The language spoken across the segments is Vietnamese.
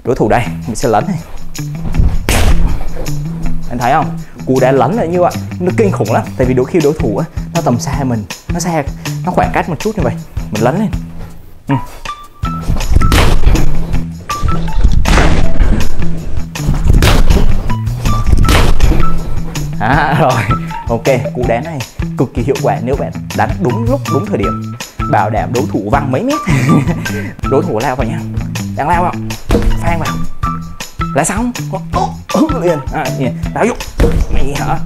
đối thủ đây, mình sẽ lấn này. Anh thấy không? Cú đá lấn là như vậy, nó kinh khủng lắm. Tại vì đôi khi đối thủ á, nó tầm xa mình, nó khoảng cách một chút như vậy, mình lấn lên. Rồi, ok, cú đá này cực kỳ hiệu quả nếu bạn đánh đúng lúc, đúng thời điểm, bảo đảm đối thủ văng mấy mét. Đối thủ lao vào nha, đang lao vào, phang vào là xong, liền, lao vô, mày hả,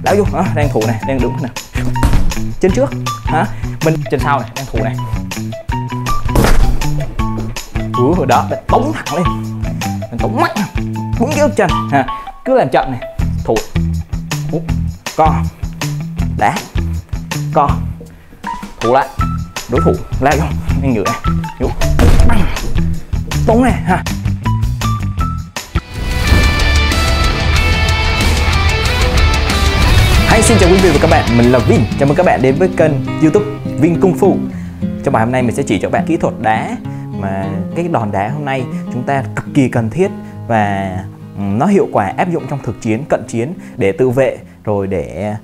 lao vô, đang thủ này, đang đứng nè, chân trước, mình chân sau này, đang thủ này, đó, tống thẳng lên, tống mạnh, búng cái chân, cứ làm chậm này, thủ, co, đá, co, thủ lại, đối thủ lao vô, anh ngửa này, vô, tống này ha. Hi, xin chào quý vị và các bạn, mình là Vin. Chào mừng các bạn đến với kênh YouTube Vin Kung Fu. Trong bài hôm nay mình sẽ chỉ cho các bạn kỹ thuật đá mà cái đòn đá hôm nay chúng ta cực kỳ cần thiết và nó hiệu quả áp dụng trong thực chiến, cận chiến để tự vệ, rồi để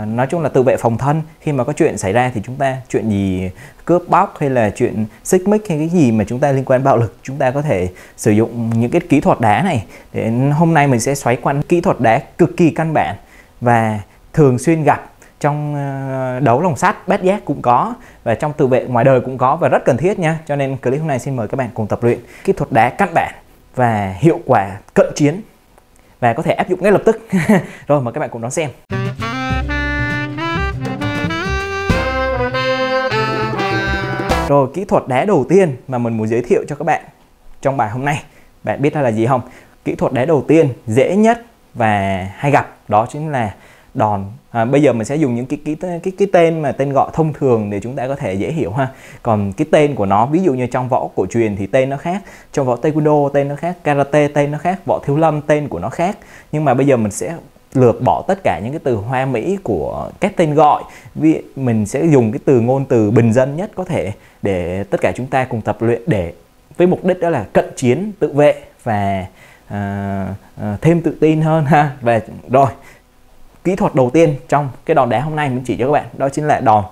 nói chung là tự vệ phòng thân. Khi mà có chuyện xảy ra thì chúng ta chuyện gì cướp bóc hay là chuyện xích mích hay cái gì mà chúng ta liên quan bạo lực, chúng ta có thể sử dụng những cái kỹ thuật đá này. Để hôm nay mình sẽ xoáy quanh kỹ thuật đá cực kỳ căn bản và thường xuyên gặp trong đấu lồng sắt, bát giác cũng có, và trong tự vệ ngoài đời cũng có và rất cần thiết nha. Cho nên clip hôm nay xin mời các bạn cùng tập luyện kỹ thuật đá căn bản và hiệu quả cận chiến và có thể áp dụng ngay lập tức. Rồi mời các bạn cùng đón xem. Rồi, kỹ thuật đá đầu tiên mà mình muốn giới thiệu cho các bạn trong bài hôm nay, bạn biết là gì không? Kỹ thuật đá đầu tiên dễ nhất và hay gặp đó chính là đòn. Bây giờ mình sẽ dùng những cái tên mà tên gọi thông thường để chúng ta có thể dễ hiểu ha. Còn cái tên của nó, ví dụ như trong võ cổ truyền thì tên nó khác, trong võ taekwondo tên nó khác, karate tên nó khác, võ thiếu lâm tên của nó khác. Nhưng mà bây giờ mình sẽ lược bỏ tất cả những cái từ hoa mỹ của các tên gọi, vì mình sẽ dùng cái ngôn từ bình dân nhất có thể để tất cả chúng ta cùng tập luyện, để với mục đích đó là cận chiến, tự vệ và thêm tự tin hơn ha. Và rồi, kỹ thuật đầu tiên trong cái đòn đá hôm nay mình chỉ cho các bạn đó chính là đòn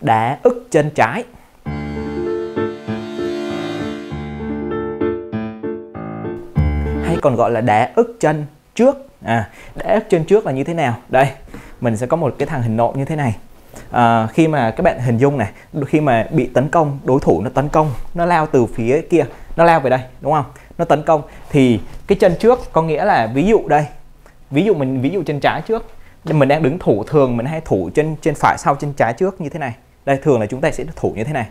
đá ức chân trái. Hay còn gọi là đá ức chân trước. Đá ức chân trước là như thế nào? Đây, mình sẽ có một cái thằng hình nộm như thế này. Khi mà các bạn hình dung này, khi mà bị tấn công, đối thủ nó tấn công, nó lao từ phía kia, nó lao về đây, đúng không? Nó tấn công thì cái chân trước có nghĩa là, ví dụ đây, ví dụ chân trái trước, mình đang đứng thủ, thường mình hay thủ chân phải sau chân trái trước như thế này. Đây, thường là chúng ta sẽ thủ như thế này,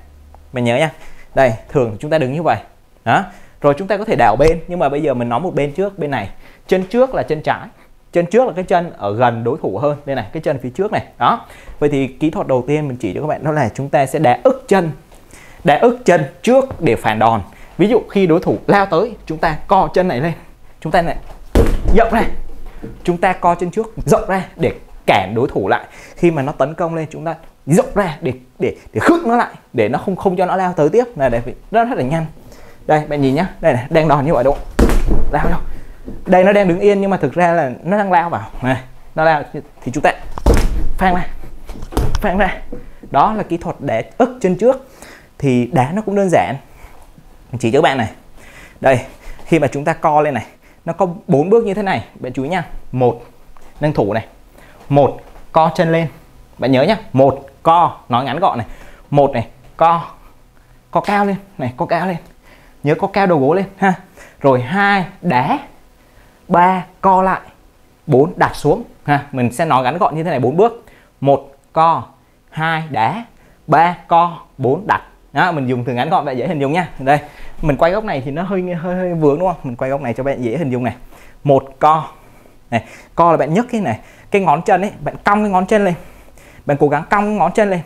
mình nhớ nha. Đây, thường chúng ta đứng như vậy đó. Rồi chúng ta có thể đảo bên, nhưng mà bây giờ mình nói một bên trước, bên này chân trước là chân trái, chân trước là cái chân ở gần đối thủ hơn, đây này, cái chân phía trước này đó. Vậy thì kỹ thuật đầu tiên mình chỉ cho các bạn đó là chúng ta sẽ đá ức chân trước để phản đòn. Ví dụ khi đối thủ lao tới, chúng ta co chân này lên, chúng ta này rộng ra, chúng ta co chân trước rộng ra để cản đối thủ lại. Khi mà nó tấn công lên, chúng ta rộng ra để khước nó lại, để nó không cho nó lao tới tiếp. Này, đây rất là nhanh. Đây bạn nhìn nhá, đây này, đang đòn như vậy đúng không? Lao đâu? Đây nó đang đứng yên nhưng mà thực ra là nó đang lao vào. Này, nó lao thì chúng ta phang ra. Đó là kỹ thuật đá ức chân trước. Thì đá nó cũng đơn giản. Mình chỉ cho các bạn này. Đây, khi mà chúng ta co lên này, nó có 4 bước như thế này, bạn chú ý nha. 1, nâng thủ này. 1, co chân lên. Bạn nhớ nhá, 1 co, nói ngắn gọn này. 1 này, co cao lên, này, co cao lên. Nhớ co cao đầu gối lên ha. Rồi 2 đá, 3 co lại, 4 đặt xuống ha. Mình sẽ nói ngắn gọn như thế này, 4 bước. 1 co, 2 đá, 3 co, 4 đặt. Đó, mình dùng từ ngắn gọn bạn dễ hình dung nha. Đây, mình quay góc này thì nó hơi vướng đúng không? Mình quay góc này cho bạn dễ hình dung này. 1 co. Này, co là bạn nhấc cái này, cái ngón chân ấy, bạn cong cái ngón chân lên. Bạn cố gắng cong cái ngón chân lên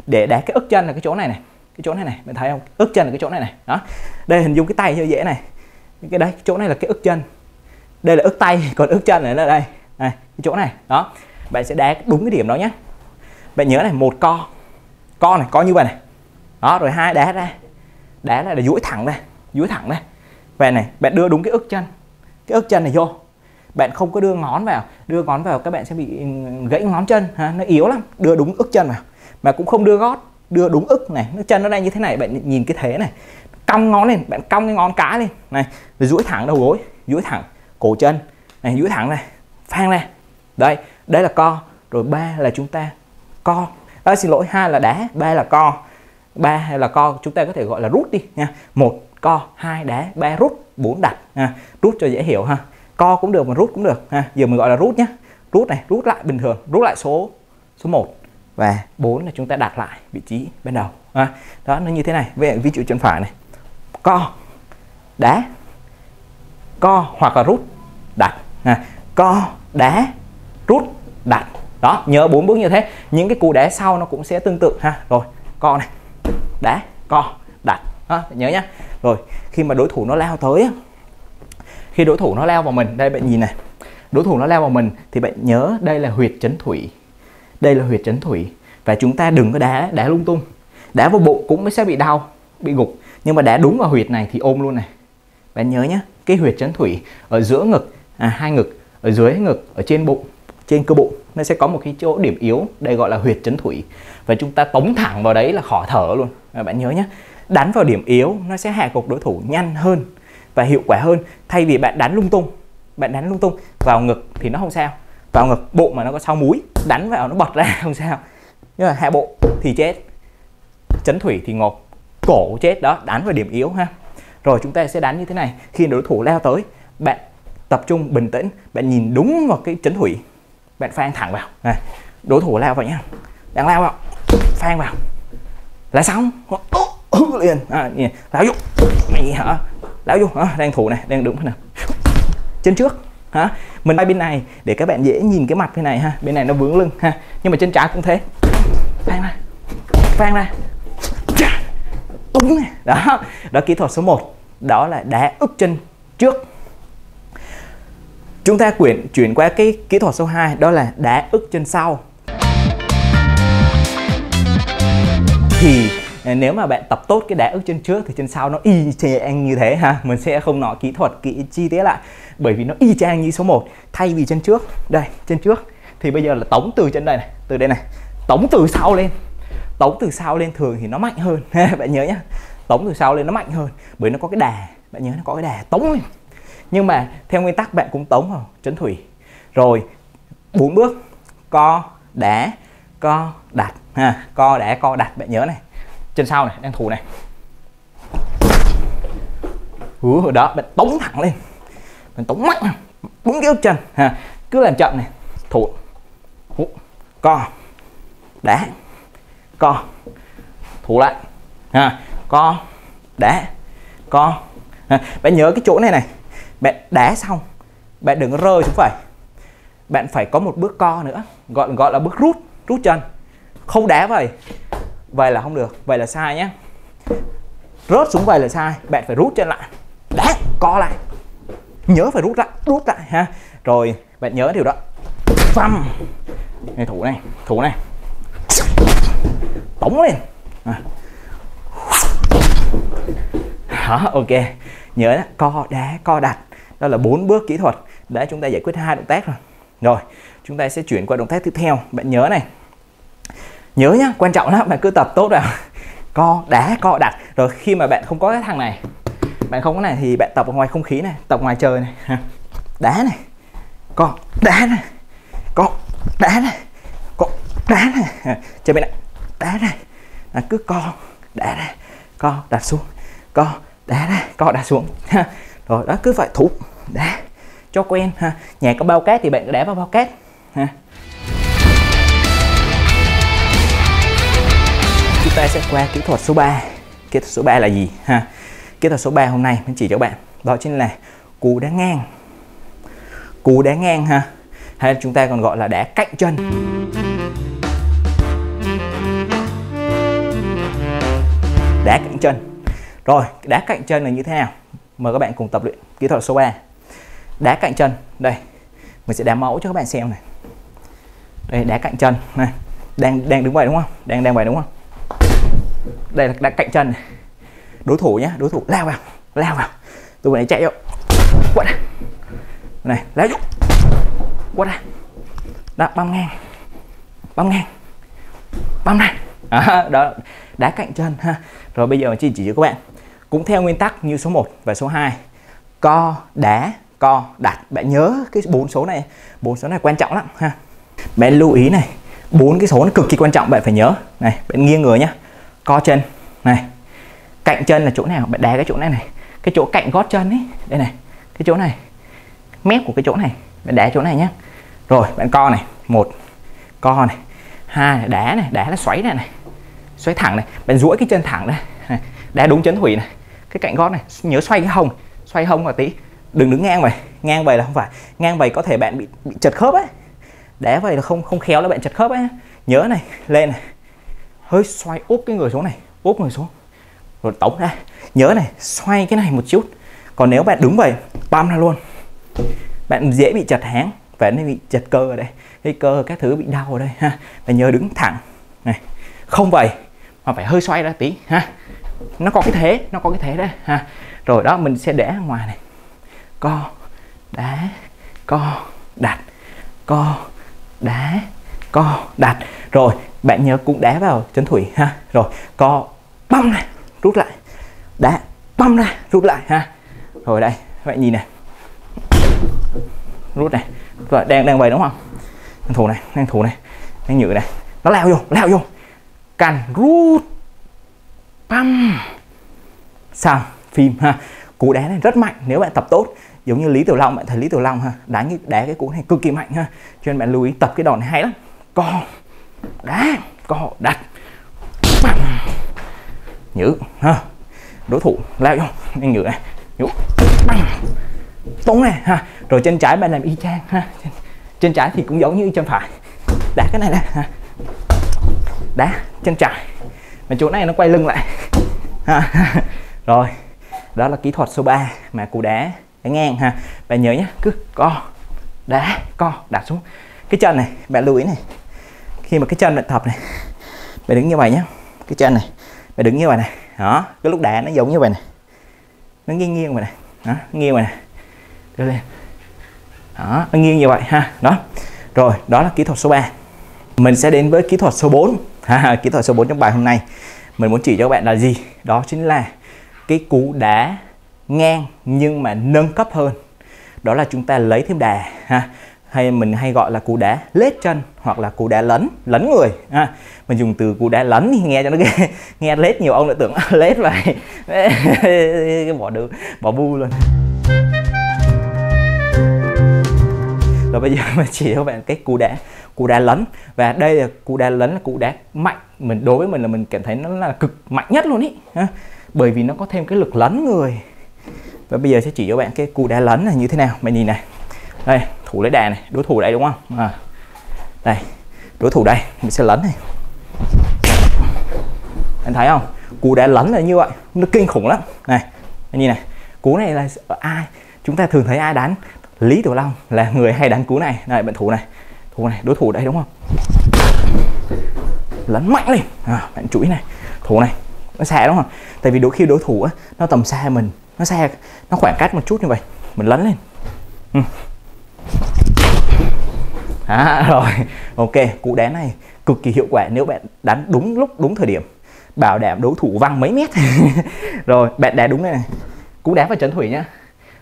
để đá cái ức chân là cái chỗ này này. Cái chỗ này này, bạn thấy không? Ức chân là cái chỗ này này. Đó. Đây, hình dung cái tay cho dễ này. Cái đấy, chỗ này là cái ức chân. Đây là ức tay, còn ức chân là đây. Này, cái chỗ này. Đó. Bạn sẽ đá đúng cái điểm đó nhé. Bạn nhớ này, 1 co. Co này, co như vậy này. Đó, rồi 2 đá ra. Đá ra là duỗi thẳng ra, Về này, bạn đưa đúng cái ức chân này vô. Bạn không có đưa ngón vào các bạn sẽ bị gãy ngón chân ha, nó yếu lắm. Đưa đúng ức chân vào. Mà cũng không đưa gót, đưa đúng ức này, nó chân nó đang như thế này, bạn nhìn cái thế này. Cong ngón lên, bạn cong cái ngón cái lên này, rồi duỗi thẳng đầu gối, duỗi thẳng cổ chân này, duỗi thẳng này, phang ra. Đây, đây là co, rồi 3 là chúng ta co. Xin lỗi, 2 là đá, 3 là co. 3 là co, chúng ta có thể gọi là rút đi nha. 1 co, 2 đá, 3 rút, 4 đặt ha. Rút cho dễ hiểu ha. Co cũng được mà rút cũng được ha. Giờ mình gọi là rút nhé. Rút này, rút lại bình thường, rút lại số 1 và 4 là chúng ta đặt lại vị trí ban đầu ha. Đó, nó như thế này. Về ví dụ chân phải này. Co, đá, co hoặc là rút, đặt ha. Co, đá, rút, đặt. Đó, nhớ 4 bước như thế. Những cái cú đá sau nó cũng sẽ tương tự ha. Rồi, co này, đá, co, đặt. Đó, nhớ nhá. Rồi, khi mà đối thủ nó lao tới, khi đối thủ nó lao vào mình, đây bạn nhìn này. Đối thủ nó lao vào mình thì bạn nhớ đây là huyệt chấn thủy. Đây là huyệt chấn thủy và chúng ta đừng có đá lung tung. Đá vào bụng cũng sẽ bị đau, bị gục. Nhưng mà đá đúng vào huyệt này thì ôm luôn này. Bạn nhớ nhé, cái huyệt chấn thủy ở giữa ngực, hai ngực, ở dưới ngực, ở trên bụng, trên cơ bụng nó sẽ có một cái chỗ điểm yếu, đây gọi là huyệt chấn thủy. Và chúng ta tống thẳng vào đấy là khỏi thở luôn. Bạn nhớ nhé, đánh vào điểm yếu nó sẽ hạ gục đối thủ nhanh hơn và hiệu quả hơn, thay vì bạn đánh lung tung. Bạn đánh lung tung vào ngực thì nó không sao, vào ngực bụng mà nó có sau múi, đánh vào nó bật ra không sao, nhưng mà hạ bộ thì chết, chấn thủy thì ngộp, cổ chết. Đó, đánh vào điểm yếu ha. Rồi chúng ta sẽ đánh như thế này. Khi đối thủ lao tới, bạn tập trung bình tĩnh, bạn nhìn đúng vào cái chấn thủy, bạn phang thẳng vào này. Đối thủ lao vào nhá, đang lao vào, phang vào là xong liền. Lao vô mày hả, lao vô đang thủ này, đang đứng thế nào, chân trước hả. Mình bay bên này để các bạn dễ nhìn cái mặt bên này ha, bên này nó vướng lưng ha, nhưng mà chân trái cũng thế, phang ra tung này. Đó kỹ thuật số 1, đó là đá ức chân trước. Chúng ta chuyển qua cái kỹ thuật số 2, đó là đá ức chân sau. Thì nếu mà bạn tập tốt cái đá ức chân trước thì chân sau nó y chang như thế ha. Mình sẽ không nói kỹ thuật chi tiết lại, bởi vì nó y chang như số 1. Thay vì chân trước, đây chân trước thì bây giờ là tống từ chân đây này, từ đây này, tống từ sau lên. Tống từ sau lên thường thì nó mạnh hơn bạn nhớ nhé, tống từ sau lên nó mạnh hơn bởi nó có cái đà, bạn nhớ nó có cái đà tống lên. Nhưng mà theo nguyên tắc bạn cũng tống vào chấn thủy. Rồi 4 bước: co, đá, co, đặt ha. Co, đá, co, đặt, bạn nhớ này. Chân sau này đang thủ này, đó bạn tống thẳng lên, bạn tống mạnh đúng cái ức chân ha. Cứ làm chậm này, thủ, co, đá, co, thủ lại ha, co, đá, co ha. Bạn nhớ cái chỗ này này, bạn đá xong bạn đừng có rơi xuống phải, bạn phải có một bước co nữa, gọi là bước rút chân. Không đá vậy là không được, vậy là sai nhé. Rớt xuống vậy là sai, bạn phải rút chân lại, đá, co lại, nhớ phải rút lại ha. Rồi bạn nhớ điều đó, phăm này, thủ này tống lên đó, ok. Nhớ đó, co, đá, co, đặt, đó là 4 bước kỹ thuật để chúng ta giải quyết 2 động tác rồi. Rồi chúng ta sẽ chuyển qua động tác tiếp theo. Bạn nhớ này, nhớ nhá, quan trọng lắm, bạn cứ tập tốt vào co, đá, co, đặt. Rồi khi mà bạn không có cái thằng này, bạn không có này thì bạn tập ở ngoài không khí này, tập ngoài trời này, đá này, co, đá này, co, đá này, co, đá này, chơi bên này, đá này, cứ co, đá này, co, đặt xuống, co, đá này, co, đặt xuống. Rồi đó, cứ phải thủ, đá cho quen ha. Nhà có bao cát thì bạn đá vào bao cát ha. Chúng ta sẽ qua kỹ thuật số 3. Kỹ thuật số 3 là gì ha? Kỹ thuật số 3 hôm nay mình chỉ cho bạn đó chính là cú đá ngang. Cú đá ngang ha, hay chúng ta còn gọi là đá cạnh chân. Đá cạnh chân. Rồi, đá cạnh chân là như thế nào? Mời các bạn cùng tập luyện kỹ thuật số 3. Đá cạnh chân. Đây, mình sẽ đá mẫu cho các bạn xem này. Đây, đá cạnh chân này. Đang đứng vậy đúng không? Đang vậy đúng không? Đây là đá cạnh chân này. Đối thủ nhé, đối thủ lao vào, tôi này chạy vô, quất này léo vô, quất ra, đó băm ngang, băm này, đó đá cạnh chân ha. Rồi bây giờ chỉ cho các bạn cũng theo nguyên tắc như số 1 và số 2, co đá co đặt. Bạn nhớ cái 4 số này quan trọng lắm ha. Bạn lưu ý này, 4 cái số nó cực kỳ quan trọng, bạn phải nhớ này. Bạn nghiêng người nhá, co chân này, cạnh chân là chỗ nào, bạn đá cái chỗ này này, cái chỗ cạnh gót chân ấy, đây này, cái chỗ này, mép của cái chỗ này, bạn đá chỗ này nhá. Rồi bạn co này, 1 co này, 2 là đá là xoáy này, xoáy thẳng này, bạn duỗi cái chân thẳng đây này, đá đúng chấn thủy này, cái cạnh gót này, nhớ xoay cái hông vào tí, đừng đứng ngang vậy là không phải, ngang vậy có thể bạn bị chật khớp ấy, đá vậy là không khéo là bạn chật khớp ấy. Nhớ này, lên này, hơi xoay úp cái người xuống này, úp người xuống rồi tống ra. Nhớ này, xoay cái này một chút, còn nếu bạn đứng vậy băm ra luôn, bạn dễ bị chật háng và nó bị chật cơ ở đây, cái cơ các thứ bị đau ở đây ha. Và nhớ đứng thẳng này, không vậy mà phải hơi xoay ra tí ha, nó có cái thế đây ha. Rồi đó, mình sẽ để ở ngoài này, co đá co đặt, co đá co đặt. Rồi bạn nhớ cũng đá vào chấn thủy ha. Rồi co băm này, rút lại, đá băm ra rút lại ha. Rồi đây các bạn nhìn này, rút này, và đang vậy đúng không, đang thủ này, đang nhự này, nó lao vô càn rút băm, xong phim ha. Cú đá này rất mạnh nếu bạn tập tốt, giống như Lý Tiểu Long, bạn thấy Lý Tiểu Long ha, đá cái cú này cực kỳ mạnh ha, cho nên bạn lưu ý tập cái đòn này hay lắm. Co đá co đặt băm, nhử ha, đối thủ lao vô anh nhử này, nhử băm, tống này ha. Rồi chân trái bạn làm y chang ha, chân trái thì cũng giống như chân phải, đá cái này nè ha, đá chân trái mà chỗ này nó quay lưng lại ha. Rồi đó là kỹ thuật số 3 mà cú đá ngang ha. Bạn nhớ nhé, cứ co đá co đặt xuống cái chân này. Bạn lưu ý này, khi mà cái chân bạn tập này, bạn đứng như vậy nhé, cái chân này bạn đứng như vậy này, đó, cái lúc đá nó giống như vậy này, nó nghiêng vậy này, đó, nghiêng vậy này, đưa lên, đó, nó nghiêng như vậy ha. Đó, rồi đó là kỹ thuật số 3. Mình sẽ đến với kỹ thuật số 4 kỹ thuật số 4 trong bài hôm nay mình muốn chỉ cho các bạn là gì? Đó chính là cái cú đá ngang nhưng mà nâng cấp hơn. Đó là chúng ta lấy thêm đà ha, hay mình hay gọi là cú đá lết chân hoặc là cú đá lấn người ha. Mình dùng từ cú đá lấn thì nghe cho nó ghê, nghe lết nhiều ông lại tưởng lết vậy bỏ bu luôn. Rồi bây giờ mình chỉ cho các bạn cái cú đá lấn, và đây là cú đá lấn, là cú đá mạnh. Đối với mình là mình cảm thấy nó là cực mạnh nhất luôn ý ha, bởi vì nó có thêm cái lực lấn người. Và bây giờ sẽ chỉ cho bạn cái cú đá lấn là như thế nào. Bạn nhìn này, đây thủ lấy đà này, đối thủ đây đúng không, đây đối thủ đây, mình sẽ lấn này, anh thấy không, cú đá lấn là như vậy, nó kinh khủng lắm này. Anh nhìn này, cú này là ai chúng ta thường thấy ai đánh? Lý Tiểu Long là người hay đánh cú này. Này bạn thủ này, đối thủ đây đúng không, lấn mạnh lên, bạn chuỗi này, thủ này nó xa đúng không, tại vì đôi khi đối thủ á, nó tầm xa mình, nó khoảng cách một chút như vậy, mình lấn lên. Rồi ok, cú đá này cực kỳ hiệu quả nếu bạn đánh đúng lúc đúng thời điểm, bảo đảm đối thủ văng mấy mét. Rồi bạn đá đúng này, cú đá vào chấn thủy nhá.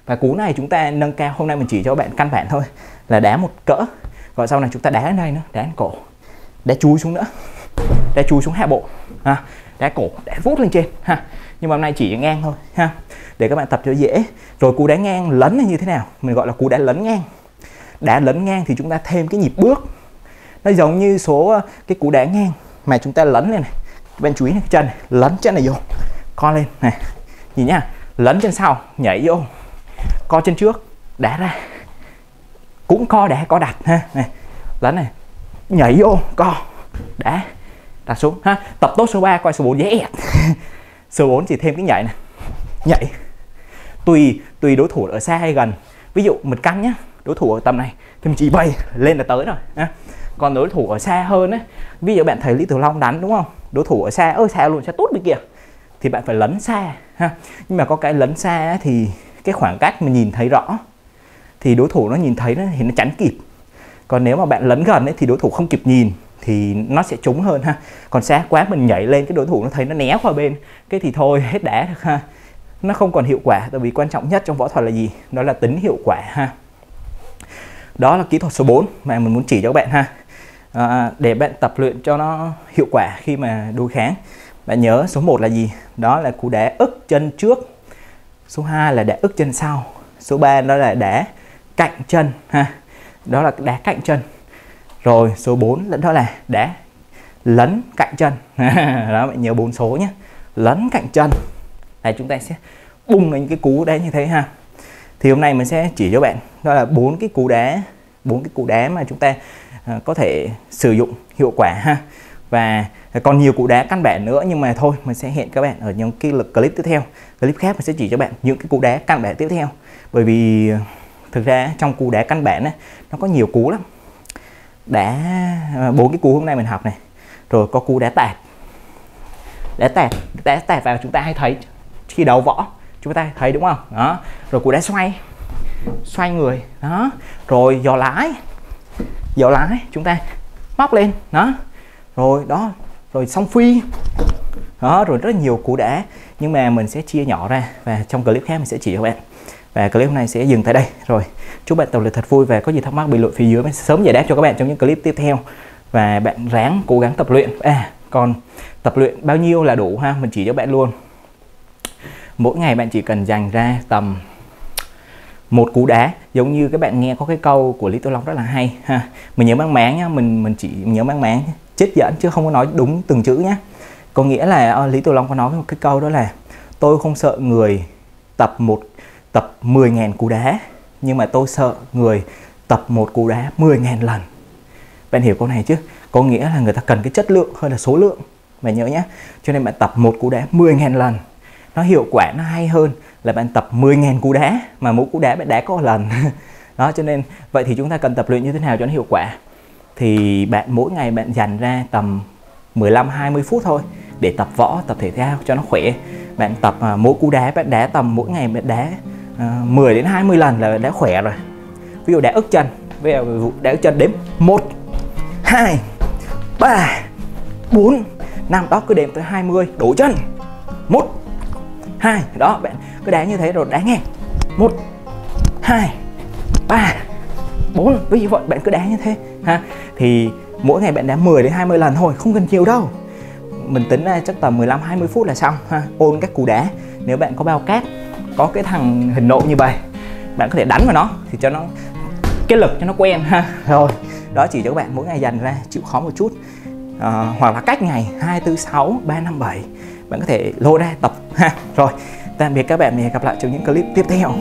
Và cú này chúng ta nâng cao, hôm nay mình chỉ cho bạn căn bản thôi, là đá một cỡ, rồi sau này chúng ta đá đến đây nữa, đá đến cổ, đá chui xuống nữa, đá chui xuống hạ bộ ha, đá cổ, đá vút lên trên ha. Nhưng mà hôm nay chỉ ngang thôi ha, để các bạn tập cho dễ. Rồi cú đá ngang lấn là như thế nào? Mình gọi là cú đá lấn ngang. Đá lấn ngang thì chúng ta thêm cái nhịp bước, nó giống như số cái cú đá ngang mà chúng ta lấn lên này. Bạn chú ý này, cái chân này, lấn chân này vô, co lên này, nhìn nhá, lấn chân sau, nhảy vô, co chân trước, đá ra, cũng co đá co đặt ha, này lấn này, nhảy vô, co đá đặt xuống ha. Tập tốt số 3, coi số 4 dễ ẹt. Số 4 chỉ thêm cái nhảy này, nhảy tùy đối thủ ở xa hay gần. Ví dụ mình căng nhá, đối thủ ở tầm này thì mình chỉ bay lên là tới rồi ha. Còn đối thủ ở xa hơn ấy, ví dụ bạn thấy Lý Tiểu Long đánh đúng không, đối thủ ở xa, xa luôn, xa tốt bên kia, thì bạn phải lấn xa ha. Nhưng mà có cái lấn xa thì cái khoảng cách mình nhìn thấy rõ thì đối thủ nó nhìn thấy thì nó tránh kịp. Còn nếu mà bạn lấn gần ấy, thì đối thủ không kịp nhìn thì nó sẽ trúng hơn ha. Còn xa quá mình nhảy lên cái đối thủ nó thấy nó né qua bên, cái thì thôi hết đá được ha. Nó không còn hiệu quả, tại vì quan trọng nhất trong võ thuật là gì? Đó là tính hiệu quả ha. Đó là kỹ thuật số 4 mà mình muốn chỉ cho các bạn ha. Để bạn tập luyện cho nó hiệu quả khi mà đối kháng, bạn nhớ số 1 là gì? Đó là cú đá ức chân trước. Số 2 là đá ức chân sau. Số 3 đó là đá cạnh chân ha. Đó là đá cạnh chân. Rồi số 4 đó là đá lấn cạnh chân. Đó, bạn nhớ 4 số nhé. Lấn cạnh chân. Đây, chúng ta sẽ bung những cái cú đá như thế ha. Thì hôm nay mình sẽ chỉ cho bạn đó là 4 cái cú đá mà chúng ta có thể sử dụng hiệu quả ha. Và còn nhiều cú đá căn bản nữa, nhưng mà thôi mình sẽ hẹn các bạn ở những cái clip tiếp theo. Clip khác mình sẽ chỉ cho bạn những cái cú đá căn bản tiếp theo. Bởi vì thực ra trong cú đá căn bản ấy, nó có nhiều cú lắm. 4 cái cú hôm nay mình học này. Rồi có cú đá tạt. Đá tạt vào chúng ta hay thấy khi đấu võ, chúng ta thấy đúng không? Đó. Rồi cú đá xoay người. Đó. Rồi giò lái chúng ta móc lên. Đó. Rồi đó, rồi song phi. Đó, rồi rất nhiều cú đá, nhưng mà mình sẽ chia nhỏ ra và trong clip khác mình sẽ chỉ cho bạn. Và clip hôm nay sẽ dừng tại đây. Rồi, chúc bạn tập luyện thật vui, và có gì thắc mắc bình luận phía dưới mình sẽ sớm giải đáp cho các bạn trong những clip tiếp theo. Và bạn ráng cố gắng tập luyện. Còn tập luyện bao nhiêu là đủ ha, mình chỉ cho bạn luôn. Mỗi ngày bạn chỉ cần dành ra tầm 1 cú đá, giống như các bạn nghe có cái câu của Lý Tiểu Long rất là hay ha. Mình nhớ mang máng nhá, mình chỉ nhớ mang máng trích dẫn chứ không có nói đúng từng chữ nhé. Có nghĩa là Lý Tiểu Long có nói một cái câu đó là: tôi không sợ người tập 10.000 cú đá, nhưng mà tôi sợ người tập 1 cú đá 10.000 lần. Bạn hiểu câu này chứ? Có nghĩa là người ta cần cái chất lượng hơn là số lượng. Bạn nhớ nhé. Cho nên bạn tập 1 cú đá 10.000 lần, nó hiệu quả, nó hay hơn là bạn tập 10.000 cú đá mà mỗi cú đá bạn đá có 1 lần. Đó, cho nên vậy thì chúng ta cần tập luyện như thế nào cho nó hiệu quả? Thì bạn mỗi ngày bạn dành ra tầm 15-20 phút thôi để tập võ, tập thể thao cho nó khỏe. Bạn tập mỗi cú đá bạn đá tầm mỗi ngày bạn đá 10 đến 20 lần là đã khỏe rồi. Ví dụ đá ức chân, ví dụ đá ức chân đếm 1, 2, 3, 4, 5, đó cứ đếm tới 20, đổ chân 1, 2, đó bạn cứ đá như thế rồi đá ngang 1, 2, 3, 4, ví dụ vậy bạn cứ đá như thế ha. Thì mỗi ngày bạn đá 10 đến 20 lần thôi, không cần nhiều đâu. Mình tính ra chắc tầm 15-20 phút là xong ha. Ôn các cú đá. Nếu bạn có bao cát, có cái thằng hình nộm như vậy, bạn có thể đánh vào nó thì cho nó cái lực cho nó quen ha. Rồi, đó chỉ cho các bạn mỗi ngày dành ra, chịu khó một chút. Hoặc là cách ngày 2, 4, 6, 3, 5, 7 bạn có thể lôi ra tập ha. Rồi, tạm biệt các bạn, mình hẹn gặp lại trong những clip tiếp theo.